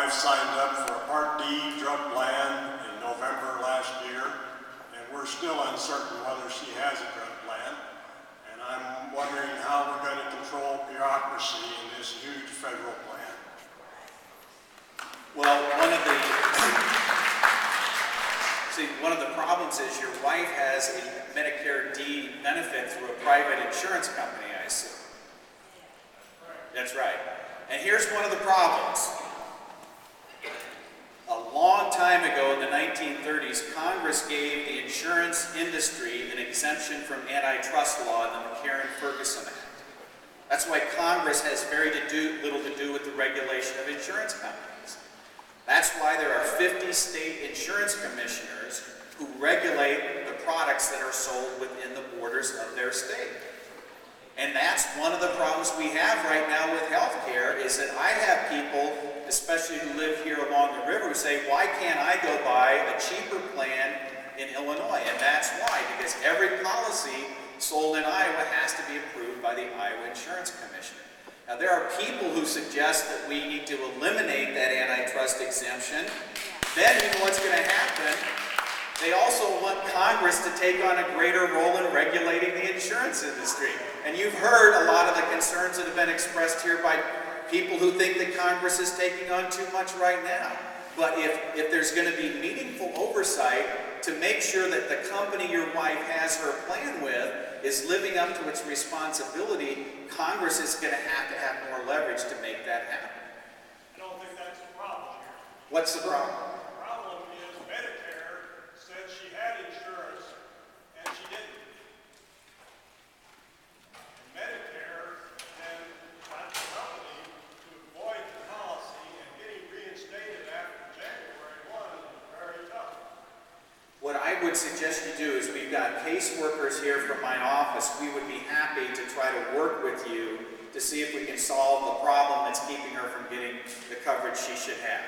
wife signed up for a Part D drug plan in November last year, and we're still uncertain whether she has a drug plan. And I'm wondering how we're going to control bureaucracy in this huge federal plan. Well, one of the problems is your wife has a Medicare D benefit through a private insurance company, I assume. That's right. And here's one of the problems. A long time ago in the 1930s, Congress gave the insurance industry an exemption from antitrust law in the McCarran-Ferguson Act. That's why Congress has very little to do with the regulation of insurance companies. That's why there are 50 state insurance commissioners who regulate the products that are sold within the borders of their state. And that's one of the problems we have right now with healthcare, is that I have people, especially who live here along the river, who say, why can't I go buy a cheaper plan in Illinois? And that's why, because every policy sold in Iowa has to be approved by the Iowa Insurance Commission. Now, there are people who suggest that we need to eliminate that antitrust exemption. Then you know what's going to happen. They also want Congress to take on a greater role in regulating the insurance industry. And you've heard a lot of the concerns that have been expressed here by people who think that Congress is taking on too much right now. But if there's going to be meaningful oversight to make sure that the company your wife has her plan with is living up to its responsibility, Congress is going to have more leverage to make that happen. I don't think that's the problem here. What's the problem? The problem is Medicare said she had insurance and she didn't. And Medicare then got the company to avoid the policy, and getting reinstated after January 1 is very tough. What I would suggest you do is, we've got caseworkers here from my office. We would be happy to try to work with you to see if we can solve the problem that's keeping her from getting the coverage she should have.